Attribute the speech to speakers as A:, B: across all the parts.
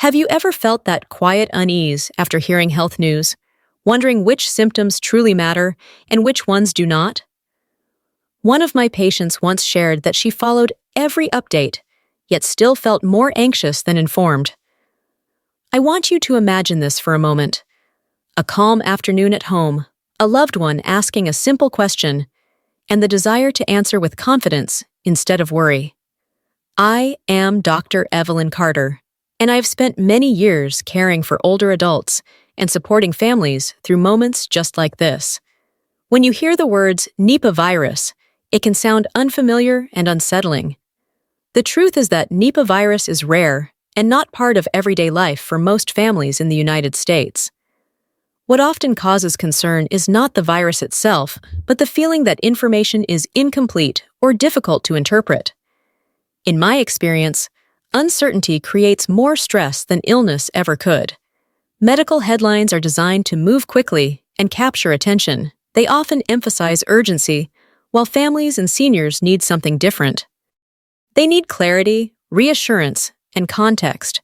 A: Have you ever felt that quiet unease after hearing health news, wondering which symptoms truly matter and which ones do not? One of my patients once shared that she followed every update, yet still felt more anxious than informed. I want you to imagine this for a moment. A calm afternoon at home, a loved one asking a simple question, and the desire to answer with confidence instead of worry. I am Dr. Evelyn Carter, and I've spent many years caring for older adults and supporting families through moments just like this. When you hear the words Nipah virus, it can sound unfamiliar and unsettling. The truth is that Nipah virus is rare and not part of everyday life for most families in the United States. What often causes concern is not the virus itself, but the feeling that information is incomplete or difficult to interpret. In my experience, uncertainty creates more stress than illness ever could. Medical headlines are designed to move quickly and capture attention. They often emphasize urgency, while families and seniors need something different. They need clarity, reassurance, and context.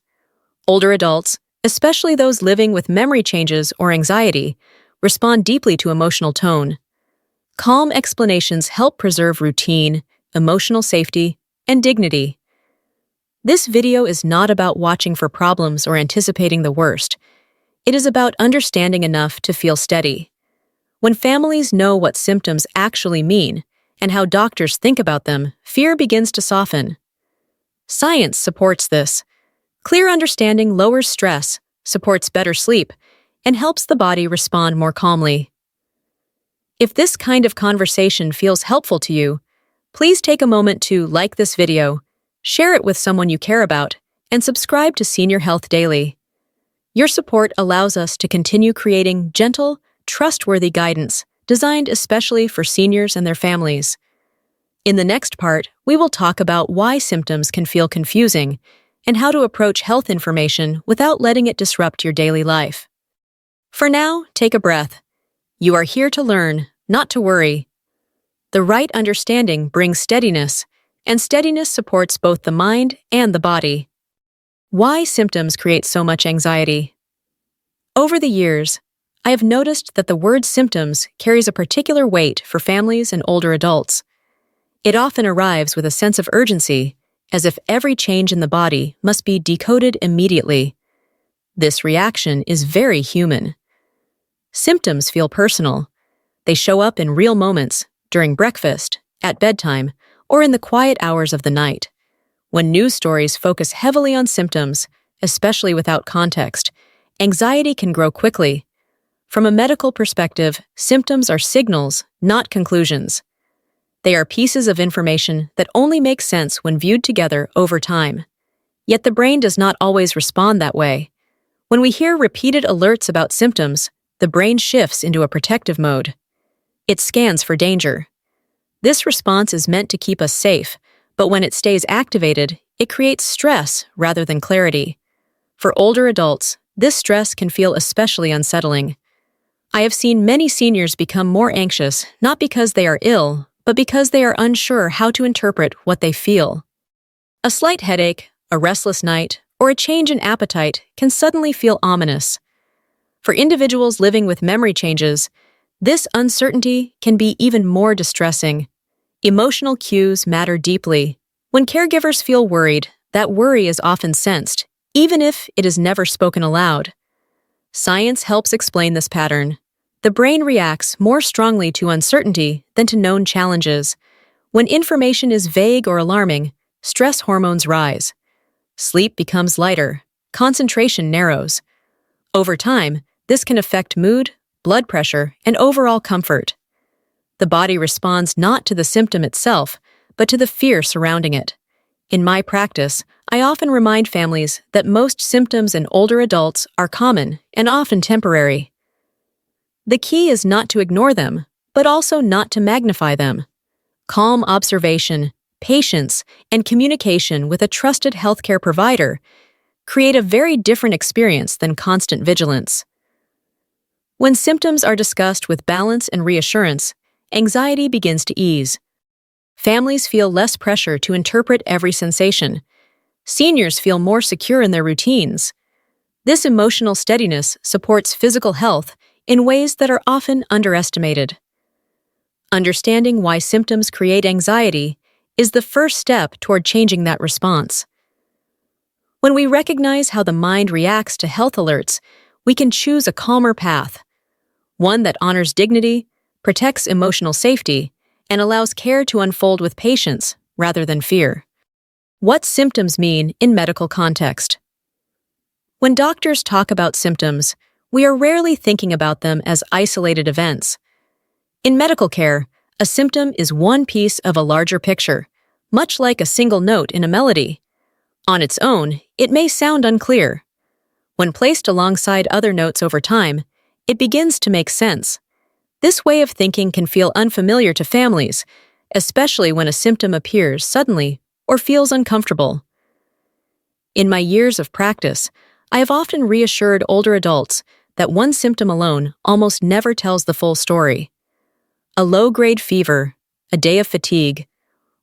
A: Older adults, especially those living with memory changes or anxiety, respond deeply to emotional tone. Calm explanations help preserve routine, emotional safety, and dignity. This video is not about watching for problems or anticipating the worst. It is about understanding enough to feel steady. When families know what symptoms actually mean and how doctors think about them, fear begins to soften. Science supports this. Clear understanding lowers stress, supports better sleep, and helps the body respond more calmly. If this kind of conversation feels helpful to you, please take a moment to like this video, share it with someone you care about, and subscribe to Senior Health Daily. Your support allows us to continue creating gentle, trustworthy guidance designed especially for seniors and their families. In the next part, we will talk about why symptoms can feel confusing and how to approach health information without letting it disrupt your daily life. For now, take a breath. You are here to learn, not to worry. The right understanding brings steadiness, and steadiness supports both the mind and the body. Why symptoms create so much anxiety? Over the years, I have noticed that the word symptoms carries a particular weight for families and older adults. It often arrives with a sense of urgency, as if every change in the body must be decoded immediately. This reaction is very human. Symptoms feel personal. They show up in real moments, during breakfast, at bedtime, or in the quiet hours of the night. When news stories focus heavily on symptoms, especially without context, anxiety can grow quickly. From a medical perspective, symptoms are signals, not conclusions. They are pieces of information that only make sense when viewed together over time. Yet the brain does not always respond that way. When we hear repeated alerts about symptoms, the brain shifts into a protective mode. It scans for danger. This response is meant to keep us safe, but when it stays activated, it creates stress rather than clarity. For older adults, this stress can feel especially unsettling. I have seen many seniors become more anxious not because they are ill, but because they are unsure how to interpret what they feel. A slight headache, a restless night, or a change in appetite can suddenly feel ominous. For individuals living with memory changes, this uncertainty can be even more distressing. Emotional cues matter deeply. When caregivers feel worried, that worry is often sensed, even if it is never spoken aloud. Science helps explain this pattern. The brain reacts more strongly to uncertainty than to known challenges. When information is vague or alarming, stress hormones rise. Sleep becomes lighter, concentration narrows. Over time, this can affect mood, blood pressure, and overall comfort. The body responds not to the symptom itself, but to the fear surrounding it. In my practice, I often remind families that most symptoms in older adults are common and often temporary. The key is not to ignore them, but also not to magnify them. Calm observation, patience, and communication with a trusted healthcare provider create a very different experience than constant vigilance. When symptoms are discussed with balance and reassurance, anxiety begins to ease. Families feel less pressure to interpret every sensation. Seniors feel more secure in their routines. This emotional steadiness supports physical health in ways that are often underestimated. Understanding why symptoms create anxiety is the first step toward changing that response. When we recognize how the mind reacts to health alerts, we can choose a calmer path, one that honors dignity, protects emotional safety, and allows care to unfold with patience rather than fear. What symptoms mean in medical context? When doctors talk about symptoms, we are rarely thinking about them as isolated events. In medical care, a symptom is one piece of a larger picture, much like a single note in a melody. On its own, it may sound unclear. When placed alongside other notes over time, it begins to make sense. This way of thinking can feel unfamiliar to families, especially when a symptom appears suddenly or feels uncomfortable. In my years of practice, I have often reassured older adults that one symptom alone almost never tells the full story. A low-grade fever, a day of fatigue,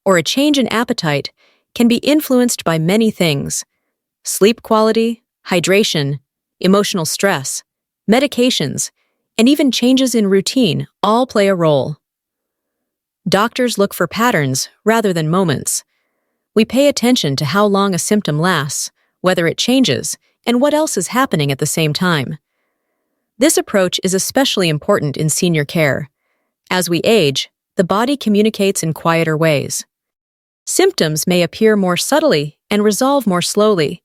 A: or a change in appetite can be influenced by many things: sleep quality, hydration, emotional stress, medications, and even changes in routine all play a role. Doctors look for patterns rather than moments. We pay attention to how long a symptom lasts, whether it changes, and what else is happening at the same time. This approach is especially important in senior care. As we age, the body communicates in quieter ways. Symptoms may appear more subtly and resolve more slowly.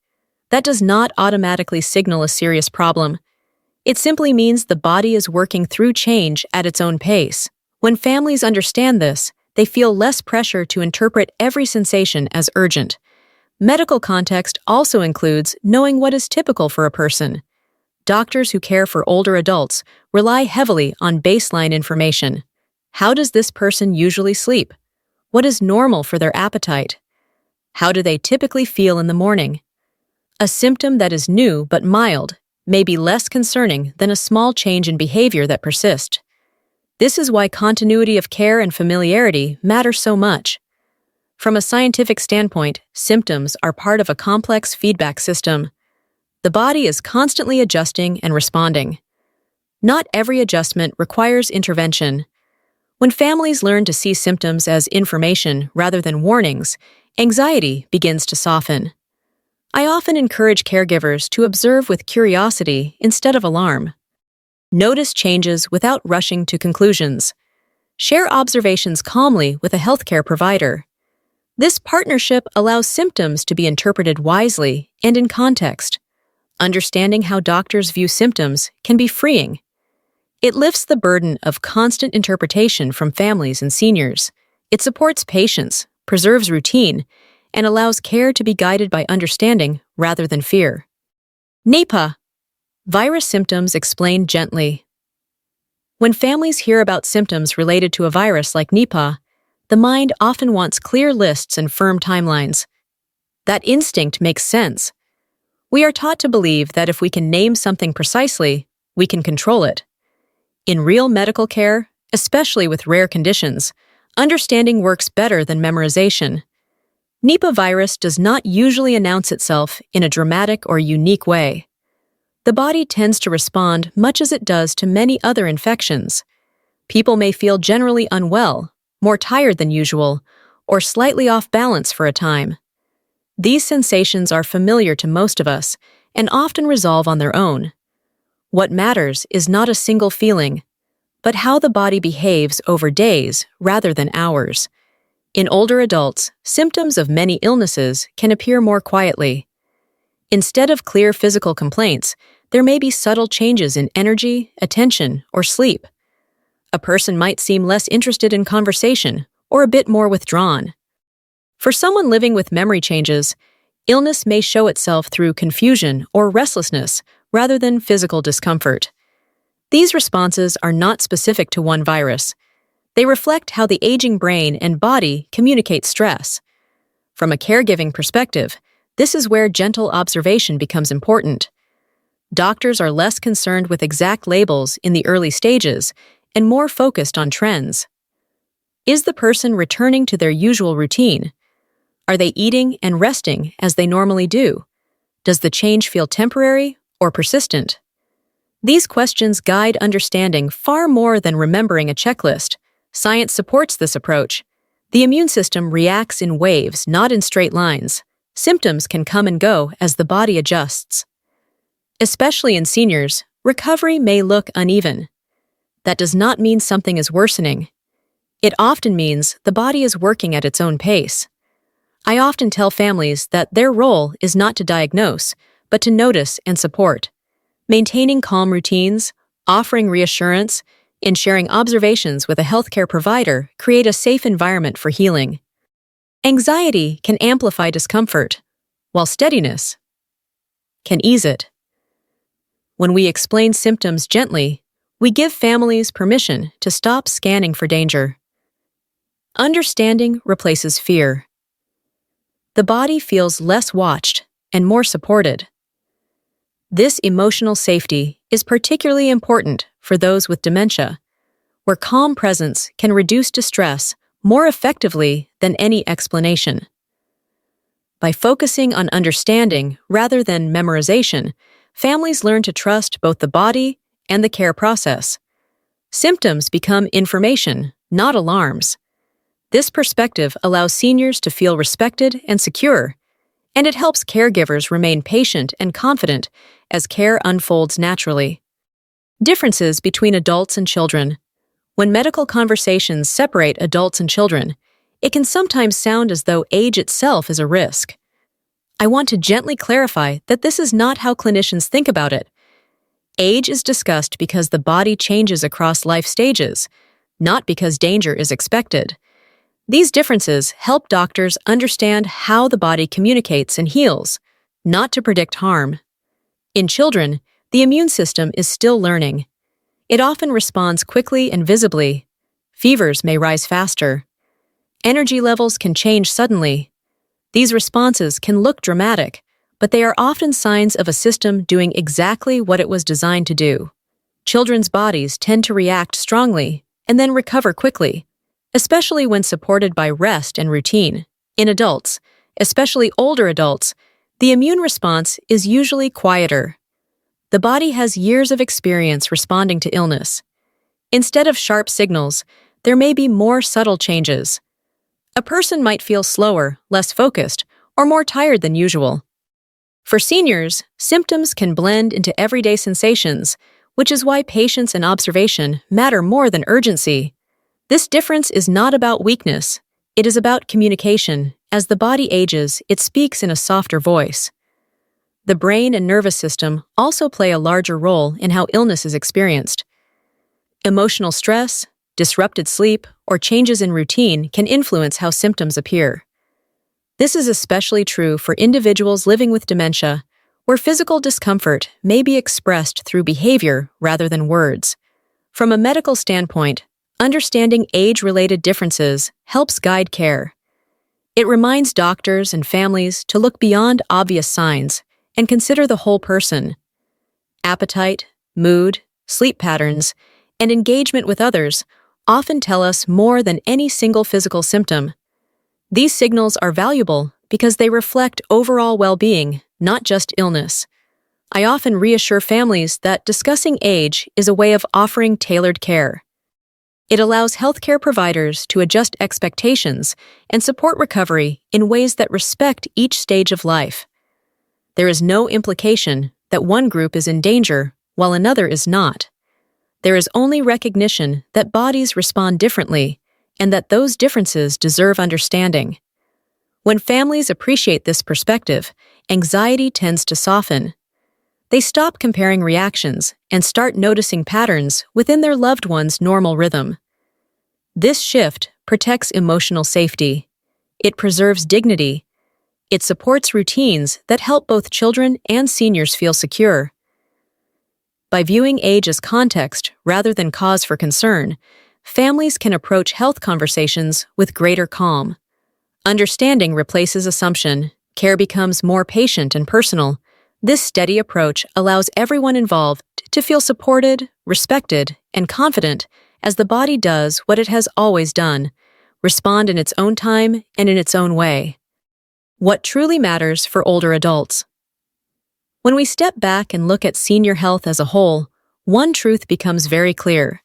A: That does not automatically signal a serious problem. It simply means the body is working through change at its own pace. When families understand this, they feel less pressure to interpret every sensation as urgent. Medical context also includes knowing what is typical for a person. Doctors who care for older adults rely heavily on baseline information. How does this person usually sleep? What is normal for their appetite? How do they typically feel in the morning? A symptom that is new but mild may be less concerning than a small change in behavior that persists. This is why continuity of care and familiarity matter so much. From a scientific standpoint, symptoms are part of a complex feedback system. The body is constantly adjusting and responding. Not every adjustment requires intervention. When families learn to see symptoms as information rather than warnings, anxiety begins to soften. I often encourage caregivers to observe with curiosity instead of alarm. Notice changes without rushing to conclusions. Share observations calmly with a healthcare provider. This partnership allows symptoms to be interpreted wisely and in context. Understanding how doctors view symptoms can be freeing. It lifts the burden of constant interpretation from families and seniors. It supports patience, preserves routine, and allows care to be guided by understanding rather than fear. Nipah Virus symptoms explained gently. When families hear about symptoms related to a virus like Nipah, the mind often wants clear lists and firm timelines. That instinct makes sense. We are taught to believe that if we can name something precisely, we can control it. In real medical care, especially with rare conditions, understanding works better than memorization. Nipah virus does not usually announce itself in a dramatic or unique way. The body tends to respond much as it does to many other infections. People may feel generally unwell, more tired than usual, or slightly off balance for a time. These sensations are familiar to most of us and often resolve on their own. What matters is not a single feeling, but how the body behaves over days rather than hours. In older adults, symptoms of many illnesses can appear more quietly. Instead of clear physical complaints, there may be subtle changes in energy, attention, or sleep. A person might seem less interested in conversation or a bit more withdrawn. For someone living with memory changes, illness may show itself through confusion or restlessness rather than physical discomfort. These responses are not specific to one virus. They reflect how the aging brain and body communicate stress. From a caregiving perspective, this is where gentle observation becomes important. Doctors are less concerned with exact labels in the early stages and more focused on trends. Is the person returning to their usual routine? Are they eating and resting as they normally do? Does the change feel temporary or persistent? These questions guide understanding far more than remembering a checklist. Science supports this approach. The immune system reacts in waves, not in straight lines. Symptoms can come and go as the body adjusts. Especially in seniors, recovery may look uneven. That does not mean something is worsening. It often means the body is working at its own pace. I often tell families that their role is not to diagnose, but to notice and support. Maintaining calm routines, offering reassurance, and sharing observations with a healthcare provider create a safe environment for healing. Anxiety can amplify discomfort, while steadiness can ease it. When we explain symptoms gently, we give families permission to stop scanning for danger. Understanding replaces fear. The body feels less watched and more supported. This emotional safety is particularly important for those with dementia, where calm presence can reduce distress more effectively than any explanation. By focusing on understanding rather than memorization, families learn to trust both the body and the care process. Symptoms become information, not alarms. This perspective allows seniors to feel respected and secure, and it helps caregivers remain patient and confident as care unfolds naturally. Differences between adults and children. When medical conversations separate adults and children, it can sometimes sound as though age itself is a risk. I want to gently clarify that this is not how clinicians think about it. Age is discussed because the body changes across life stages, not because danger is expected. These differences help doctors understand how the body communicates and heals, not to predict harm. In children, the immune system is still learning. It often responds quickly and visibly. Fevers may rise faster. Energy levels can change suddenly. These responses can look dramatic, but they are often signs of a system doing exactly what it was designed to do. Children's bodies tend to react strongly and then recover quickly, especially when supported by rest and routine. In adults, especially older adults, the immune response is usually quieter. The body has years of experience responding to illness. Instead of sharp signals, there may be more subtle changes. A person might feel slower, less focused, or more tired than usual. For seniors, symptoms can blend into everyday sensations, which is why patience and observation matter more than urgency. This difference is not about weakness. It is about communication. As the body ages, it speaks in a softer voice. The brain and nervous system also play a larger role in how illness is experienced. Emotional stress, disrupted sleep, or changes in routine can influence how symptoms appear. This is especially true for individuals living with dementia, where physical discomfort may be expressed through behavior rather than words. From a medical standpoint, understanding age-related differences helps guide care. It reminds doctors and families to look beyond obvious signs and consider the whole person. Appetite, mood, sleep patterns, and engagement with others often tell us more than any single physical symptom. These signals are valuable because they reflect overall well-being, not just illness. I often reassure families that discussing age is a way of offering tailored care. It allows healthcare providers to adjust expectations and support recovery in ways that respect each stage of life. There is no implication that one group is in danger while another is not. There is only recognition that bodies respond differently and that those differences deserve understanding. When families appreciate this perspective, anxiety tends to soften. They stop comparing reactions and start noticing patterns within their loved one's normal rhythm. This shift protects emotional safety. It preserves dignity. It supports routines that help both children and seniors feel secure. By viewing age as context rather than cause for concern, families can approach health conversations with greater calm. Understanding replaces assumption. Care becomes more patient and personal. This steady approach allows everyone involved to feel supported, respected, and confident as the body does what it has always done, respond in its own time and in its own way. What truly matters for older adults? When we step back and look at senior health as a whole, one truth becomes very clear.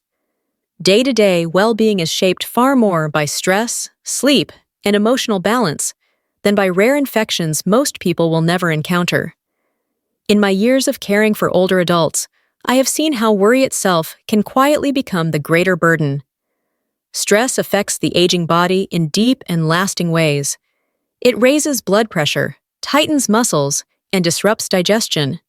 A: Day-to-day well-being is shaped far more by stress, sleep, and emotional balance than by rare infections most people will never encounter. In my years of caring for older adults, I have seen how worry itself can quietly become the greater burden. Stress affects the aging body in deep and lasting ways. It raises blood pressure, tightens muscles, and disrupts digestion.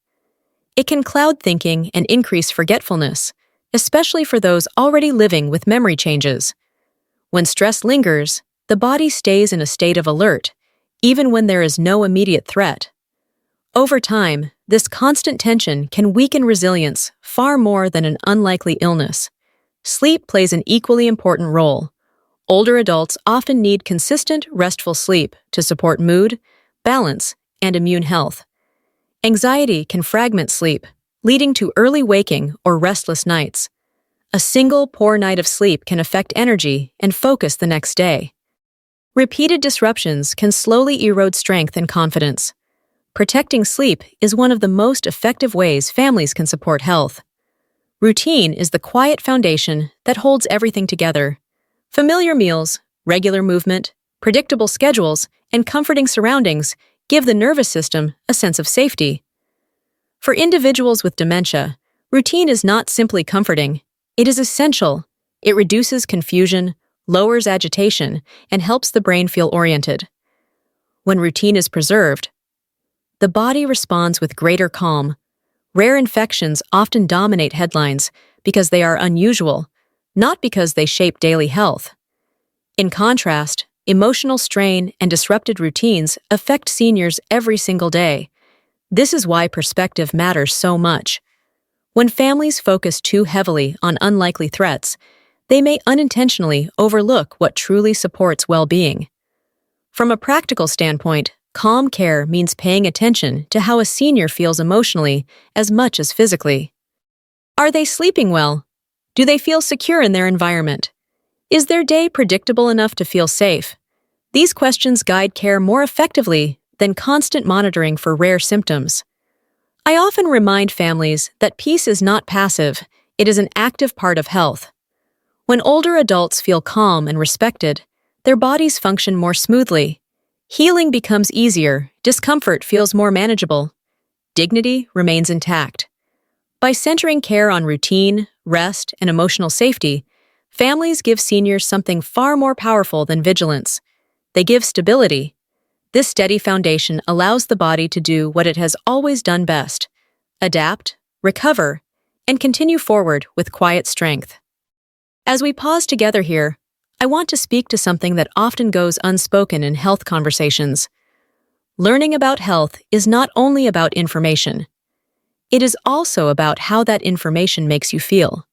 A: It can cloud thinking and increase forgetfulness, especially for those already living with memory changes. When stress lingers, the body stays in a state of alert, even when there is no immediate threat. Over time, this constant tension can weaken resilience far more than an unlikely illness. Sleep plays an equally important role. Older adults often need consistent, restful sleep to support mood, balance, and immune health. Anxiety can fragment sleep, leading to early waking or restless nights. A single poor night of sleep can affect energy and focus the next day. Repeated disruptions can slowly erode strength and confidence. Protecting sleep is one of the most effective ways families can support health. Routine is the quiet foundation that holds everything together. Familiar meals, regular movement, predictable schedules, and comforting surroundings give the nervous system a sense of safety. For individuals with dementia, routine is not simply comforting, it is essential. It reduces confusion, lowers agitation, and helps the brain feel oriented. When routine is preserved, the body responds with greater calm. Rare infections often dominate headlines because they are unusual, not because they shape daily health. In contrast, emotional strain and disrupted routines affect seniors every single day. This is why perspective matters so much. When families focus too heavily on unlikely threats, they may unintentionally overlook what truly supports well-being. From a practical standpoint, calm care means paying attention to how a senior feels emotionally as much as physically. Are they sleeping well? Do they feel secure in their environment? Is their day predictable enough to feel safe? These questions guide care more effectively than constant monitoring for rare symptoms. I often remind families that peace is not passive, it is an active part of health. When older adults feel calm and respected, their bodies function more smoothly. Healing becomes easier, discomfort feels more manageable. Dignity remains intact. By centering care on routine, rest, and emotional safety, families give seniors something far more powerful than vigilance. They give stability. This steady foundation allows the body to do what it has always done best: adapt, recover, and continue forward with quiet strength. As we pause together here, I want to speak to something that often goes unspoken in health conversations. Learning about health is not only about information. It is also about how that information makes you feel.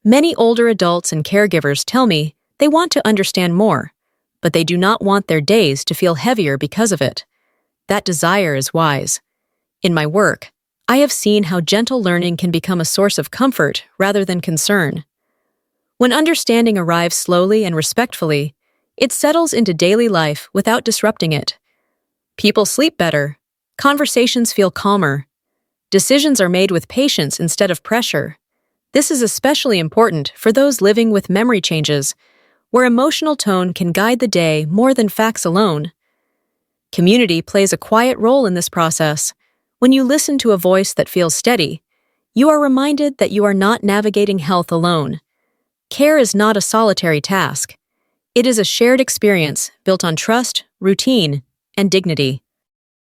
A: Many older adults and caregivers tell me they want to understand more, but they do not want their days to feel heavier because of it. That desire is wise. In my work, I have seen how gentle learning can become a source of comfort rather than concern. When understanding arrives slowly and respectfully, it settles into daily life without disrupting it. People sleep better, conversations feel calmer, decisions are made with patience instead of pressure. This is especially important for those living with memory changes, where emotional tone can guide the day more than facts alone. Community plays a quiet role in this process. When you listen to a voice that feels steady, you are reminded that you are not navigating health alone. Care is not a solitary task. It is a shared experience built on trust, routine, and dignity.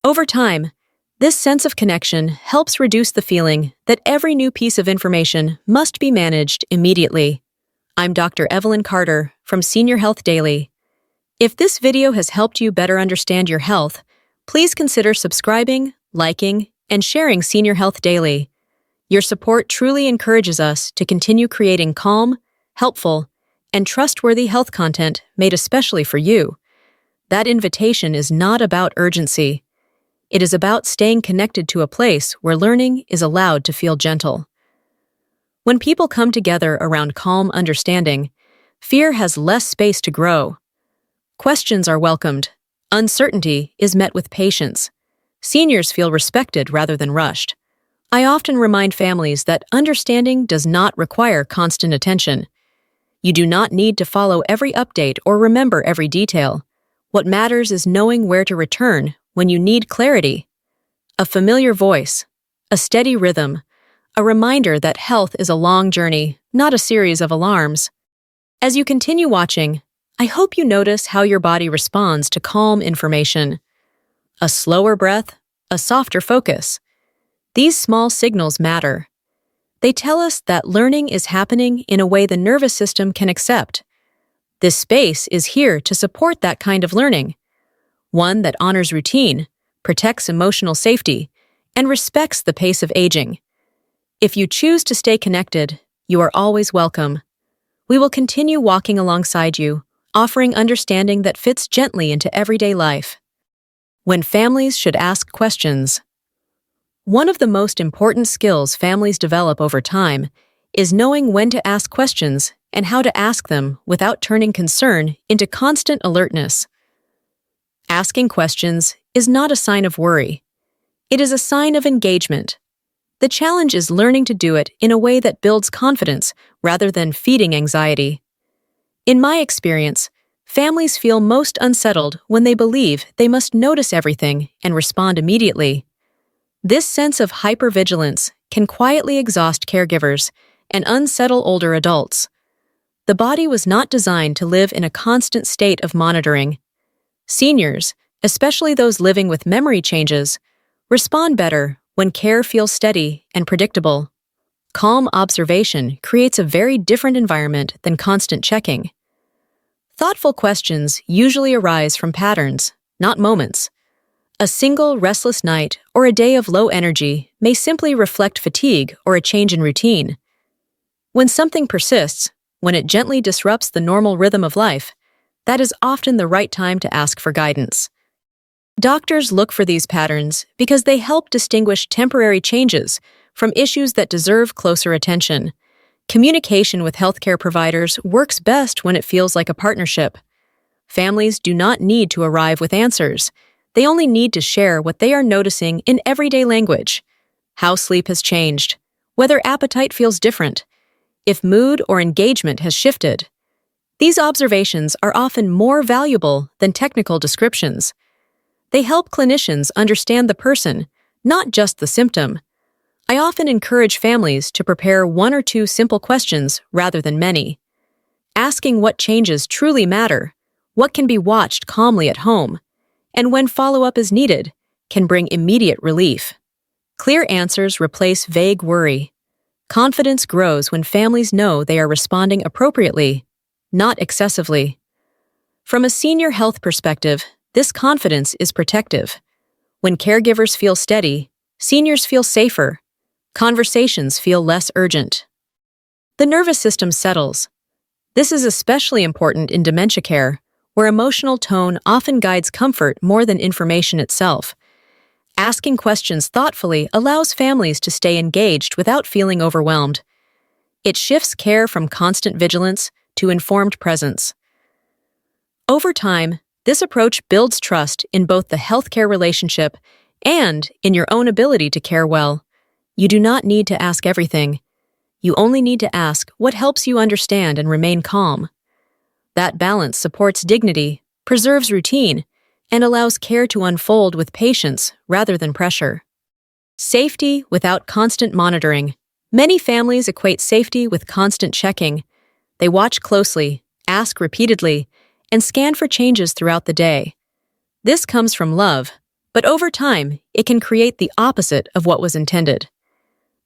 A: Over time, this sense of connection helps reduce the feeling that every new piece of information must be managed immediately. I'm Dr. Evelyn Carter from Senior Health Daily. If this video has helped you better understand your health, please consider subscribing, liking, and sharing Senior Health Daily. Your support truly encourages us to continue creating calm, helpful, and trustworthy health content made especially for you. That invitation is not about urgency. It is about staying connected to a place where learning is allowed to feel gentle. When people come together around calm understanding, fear has less space to grow. Questions are welcomed. Uncertainty is met with patience. Seniors feel respected rather than rushed. I often remind families that understanding does not require constant attention. You do not need to follow every update or remember every detail. What matters is knowing where to return when you need clarity. A familiar voice, a steady rhythm, a reminder that health is a long journey, not a series of alarms. As you continue watching, I hope you notice how your body responds to calm information. A slower breath, a softer focus. These small signals matter. They tell us that learning is happening in a way the nervous system can accept. This space is here to support that kind of learning, one that honors routine, protects emotional safety, and respects the pace of aging. If you choose to stay connected, you are always welcome. We will continue walking alongside you, offering understanding that fits gently into everyday life. When families should ask questions. One of the most important skills families develop over time is knowing when to ask questions and how to ask them without turning concern into constant alertness. Asking questions is not a sign of worry. It is a sign of engagement. The challenge is learning to do it in a way that builds confidence rather than feeding anxiety. In my experience, families feel most unsettled when they believe they must notice everything and respond immediately. This sense of hypervigilance can quietly exhaust caregivers and unsettle older adults. The body was not designed to live in a constant state of monitoring. Seniors, especially those living with memory changes, respond better when care feels steady and predictable. Calm observation creates a very different environment than constant checking. Thoughtful questions usually arise from patterns, not moments. A single restless night or a day of low energy may simply reflect fatigue or a change in routine. When something persists, when it gently disrupts the normal rhythm of life, that is often the right time to ask for guidance. Doctors look for these patterns because they help distinguish temporary changes from issues that deserve closer attention. Communication with healthcare providers works best when it feels like a partnership. Families do not need to arrive with answers. They only need to share what they are noticing in everyday language. How sleep has changed, whether appetite feels different, if mood or engagement has shifted. These observations are often more valuable than technical descriptions. They help clinicians understand the person, not just the symptom. I often encourage families to prepare 1 or 2 simple questions rather than many. Asking what changes truly matter, what can be watched calmly at home, and when follow-up is needed, can bring immediate relief. Clear answers replace vague worry. Confidence grows when families know they are responding appropriately, not excessively. From a senior health perspective, this confidence is protective. When caregivers feel steady, seniors feel safer. Conversations feel less urgent. The nervous system settles. This is especially important in dementia care, where emotional tone often guides comfort more than information itself. Asking questions thoughtfully allows families to stay engaged without feeling overwhelmed. It shifts care from constant vigilance to informed presence. Over time, this approach builds trust in both the healthcare relationship and in your own ability to care well. You do not need to ask everything. You only need to ask what helps you understand and remain calm. That balance supports dignity, preserves routine, and allows care to unfold with patience rather than pressure. Safety without constant monitoring. Many families equate safety with constant checking. They watch closely, ask repeatedly, and scan for changes throughout the day. This comes from love, but over time, it can create the opposite of what was intended.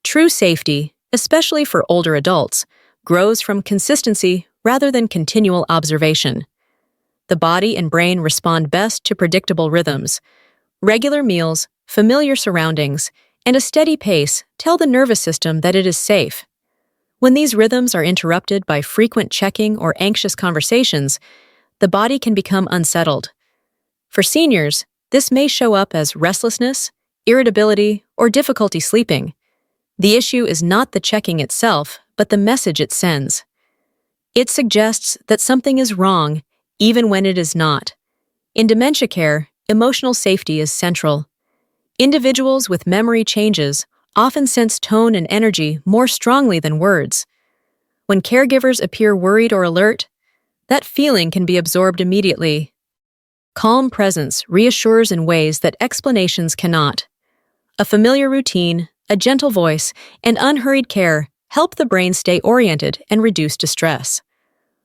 A: True safety, especially for older adults, grows from consistency rather than continual observation. The body and brain respond best to predictable rhythms. Regular meals, familiar surroundings, and a steady pace tell the nervous system that it is safe. When these rhythms are interrupted by frequent checking or anxious conversations, the body can become unsettled. For seniors, this may show up as restlessness, irritability, or difficulty sleeping. The issue is not the checking itself, but the message it sends. It suggests that something is wrong, even when it is not. In dementia care, emotional safety is central. Individuals with memory changes often sense tone and energy more strongly than words. When caregivers appear worried or alert, that feeling can be absorbed immediately. Calm presence reassures in ways that explanations cannot. A familiar routine, a gentle voice, and unhurried care help the brain stay oriented and reduce distress.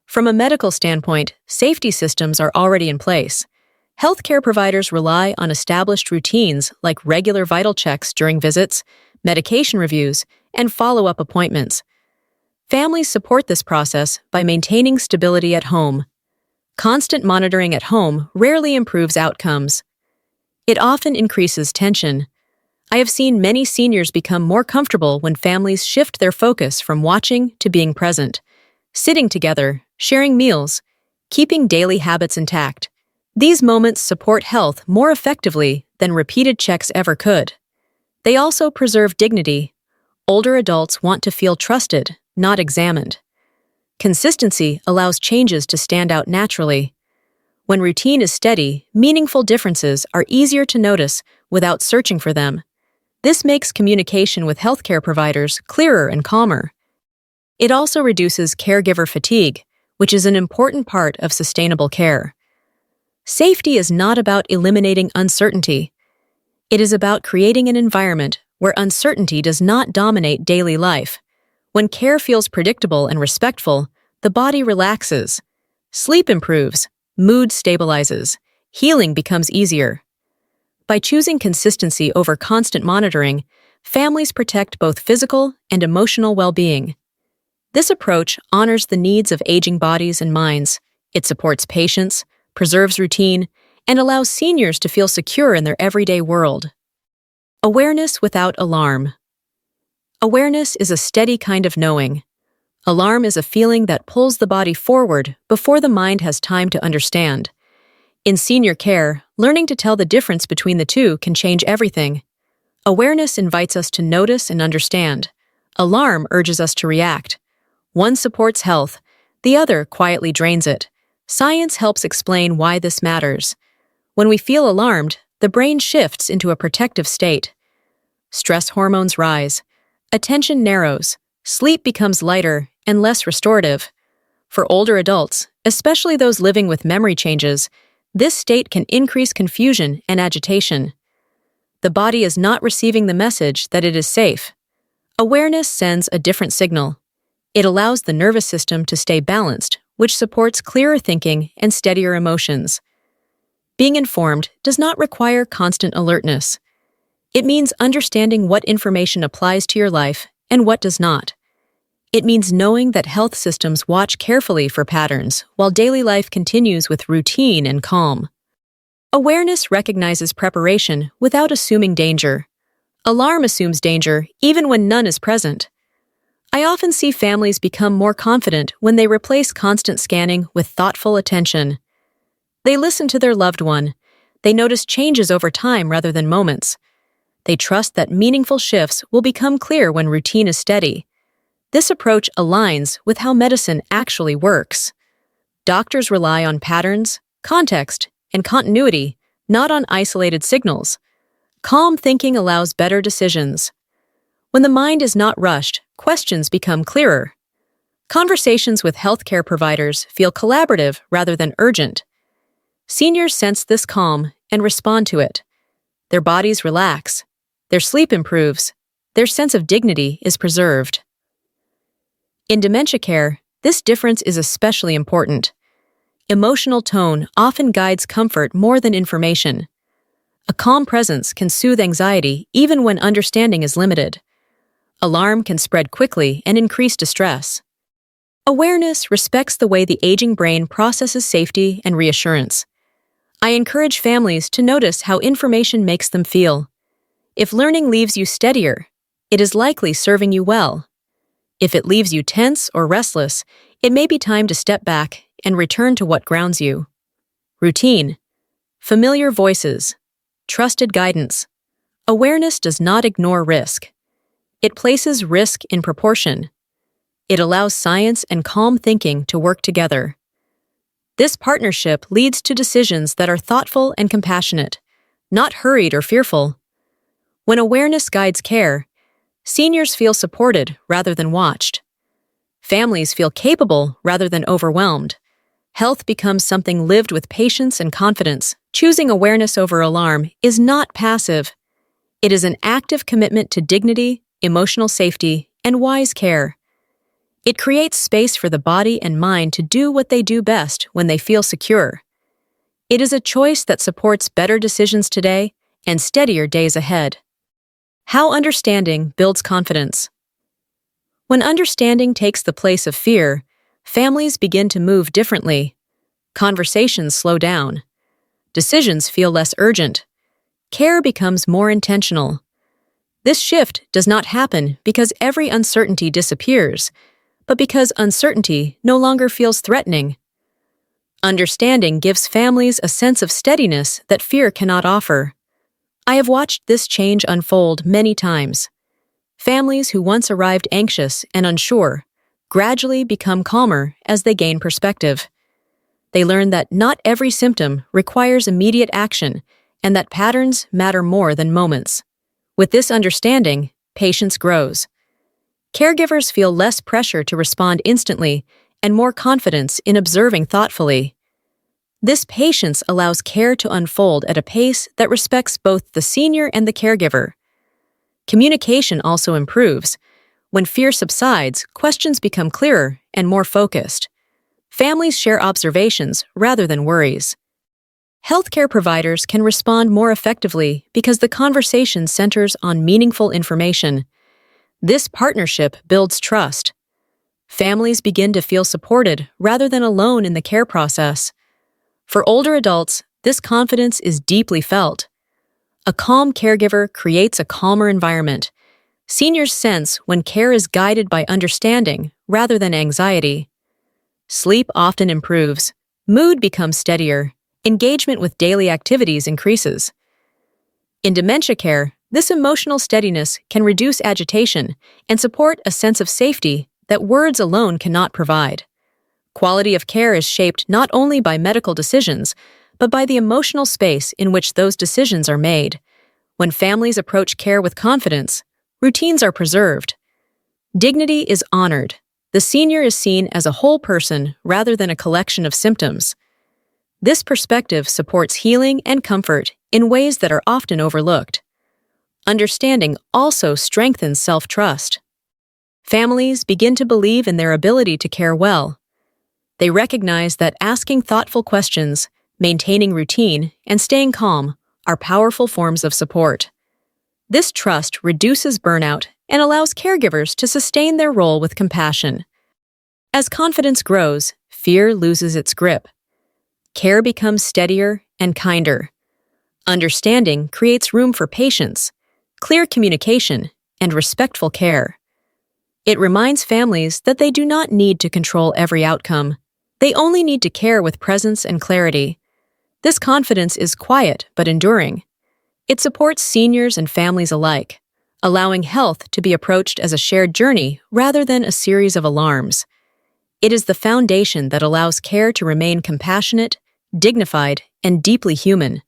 A: From a medical standpoint, safety systems are already in place. Healthcare providers rely on established routines like regular vital checks during visits, medication reviews, and follow-up appointments. Families support this process by maintaining stability at home. Constant monitoring at home rarely improves outcomes. It often increases tension. I have seen many seniors become more comfortable when families shift their focus from watching to being present, sitting together, sharing meals, keeping daily habits intact. These moments support health more effectively than repeated checks ever could. They also preserve dignity. Older adults want to feel trusted, not examined. Consistency allows changes to stand out naturally. When routine is steady, meaningful differences are easier to notice without searching for them. This makes communication with healthcare providers clearer and calmer. It also reduces caregiver fatigue, which is an important part of sustainable care. Safety is not about eliminating uncertainty. It is about creating an environment where uncertainty does not dominate daily life. When care feels predictable and respectful, the body relaxes. Sleep improves, mood stabilizes, healing becomes easier. By choosing consistency over constant monitoring, families protect both physical and emotional well-being. This approach honors the needs of aging bodies and minds. It supports patients, preserves routine, and allows seniors to feel secure in their everyday world. Awareness without alarm. Awareness is a steady kind of knowing. Alarm is a feeling that pulls the body forward before the mind has time to understand. In senior care, learning to tell the difference between the two can change everything. Awareness invites us to notice and understand. Alarm urges us to react. One supports health, the other quietly drains it. Science helps explain why this matters. When we feel alarmed, the brain shifts into a protective state. Stress hormones rise. Attention narrows. Sleep becomes lighter and less restorative. For older adults, especially those living with memory changes, this state can increase confusion and agitation. The body is not receiving the message that it is safe. Awareness sends a different signal. It allows the nervous system to stay balanced, which supports clearer thinking and steadier emotions. Being informed does not require constant alertness. It means understanding what information applies to your life and what does not. It means knowing that health systems watch carefully for patterns while daily life continues with routine and calm. Awareness recognizes preparation without assuming danger. Alarm assumes danger even when none is present. I often see families become more confident when they replace constant scanning with thoughtful attention. They listen to their loved one. They notice changes over time rather than moments. They trust that meaningful shifts will become clear when routine is steady. This approach aligns with how medicine actually works. Doctors rely on patterns, context, and continuity, not on isolated signals. Calm thinking allows better decisions. When the mind is not rushed, questions become clearer. Conversations with healthcare providers feel collaborative rather than urgent. Seniors sense this calm and respond to it. Their bodies relax. Their sleep improves. Their sense of dignity is preserved. In dementia care, this difference is especially important. Emotional tone often guides comfort more than information. A calm presence can soothe anxiety even when understanding is limited. Alarm can spread quickly and increase distress. Awareness respects the way the aging brain processes safety and reassurance. I encourage families to notice how information makes them feel. If learning leaves you steadier, it is likely serving you well. If it leaves you tense or restless, it may be time to step back and return to what grounds you. Routine, familiar voices, trusted guidance. Awareness does not ignore risk. It places risk in proportion. It allows science and calm thinking to work together. This partnership leads to decisions that are thoughtful and compassionate, not hurried or fearful. When awareness guides care, seniors feel supported rather than watched. Families feel capable rather than overwhelmed. Health becomes something lived with patience and confidence. Choosing awareness over alarm is not passive. It is an active commitment to dignity, emotional safety, and wise care. It creates space for the body and mind to do what they do best when they feel secure. It is a choice that supports better decisions today and steadier days ahead. How understanding builds confidence. When understanding takes the place of fear, families begin to move differently. Conversations slow down. Decisions feel less urgent. Care becomes more intentional. This shift does not happen because every uncertainty disappears, but because uncertainty no longer feels threatening. Understanding gives families a sense of steadiness that fear cannot offer. I have watched this change unfold many times. Families who once arrived anxious and unsure gradually become calmer as they gain perspective. They learn that not every symptom requires immediate action and that patterns matter more than moments. With this understanding, patience grows. Caregivers feel less pressure to respond instantly and more confidence in observing thoughtfully. This patience allows care to unfold at a pace that respects both the senior and the caregiver. Communication also improves. When fear subsides, questions become clearer and more focused. Families share observations rather than worries. Healthcare providers can respond more effectively because the conversation centers on meaningful information. This partnership builds trust. Families begin to feel supported rather than alone in the care process. For older adults, this confidence is deeply felt. A calm caregiver creates a calmer environment. Seniors sense when care is guided by understanding rather than anxiety. Sleep often improves. Mood becomes steadier. Engagement with daily activities increases. In dementia care, this emotional steadiness can reduce agitation and support a sense of safety that words alone cannot provide. Quality of care is shaped not only by medical decisions, but by the emotional space in which those decisions are made. When families approach care with confidence, routines are preserved. Dignity is honored. The senior is seen as a whole person rather than a collection of symptoms. This perspective supports healing and comfort in ways that are often overlooked. Understanding also strengthens self-trust. Families begin to believe in their ability to care well. They recognize that asking thoughtful questions, maintaining routine, and staying calm are powerful forms of support. This trust reduces burnout and allows caregivers to sustain their role with compassion. As confidence grows, fear loses its grip. Care becomes steadier and kinder. Understanding creates room for patience, clear communication, and respectful care. It reminds families that they do not need to control every outcome. They only need to care with presence and clarity. This confidence is quiet but enduring. It supports seniors and families alike, allowing health to be approached as a shared journey rather than a series of alarms. It is the foundation that allows care to remain compassionate, dignified, and deeply human.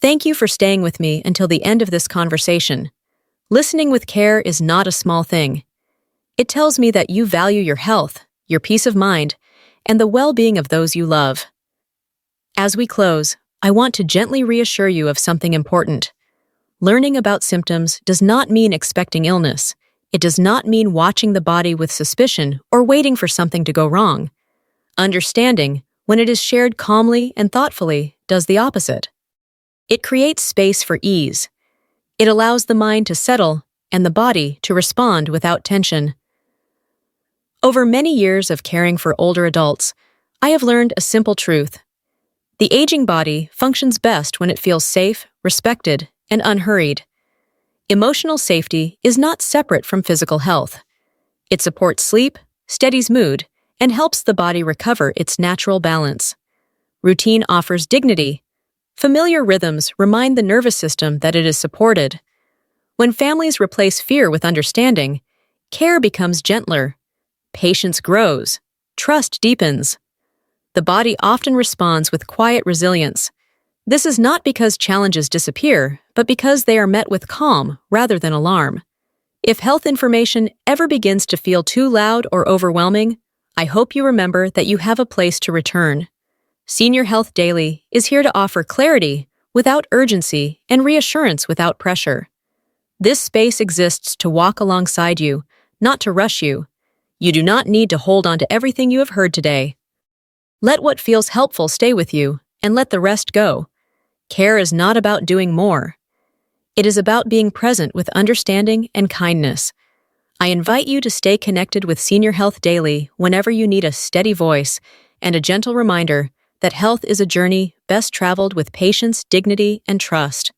A: Thank you for staying with me until the end of this conversation. Listening with care is not a small thing. It tells me that you value your health, your peace of mind, and the well-being of those you love. As we close, I want to gently reassure you of something important. Learning about symptoms does not mean expecting illness. It does not mean watching the body with suspicion or waiting for something to go wrong. Understanding, when it is shared calmly and thoughtfully, does the opposite. It creates space for ease. It allows the mind to settle and the body to respond without tension. Over many years of caring for older adults, I have learned a simple truth. The aging body functions best when it feels safe, respected, and unhurried. Emotional safety is not separate from physical health. It supports sleep, steadies mood, and helps the body recover its natural balance. Routine offers dignity. Familiar rhythms remind the nervous system that it is supported. When families replace fear with understanding, care becomes gentler. Patience grows. Trust deepens. The body often responds with quiet resilience. This is not because challenges disappear, but because they are met with calm rather than alarm. If health information ever begins to feel too loud or overwhelming, I hope you remember that you have a place to return. Senior Health Daily is here to offer clarity without urgency and reassurance without pressure. This space exists to walk alongside you, not to rush you. You do not need to hold on to everything you have heard today. Let what feels helpful stay with you, and let the rest go. Care is not about doing more. It is about being present with understanding and kindness. I invite you to stay connected with Senior Health Daily whenever you need a steady voice and a gentle reminder that health is a journey best traveled with patience, dignity, and trust.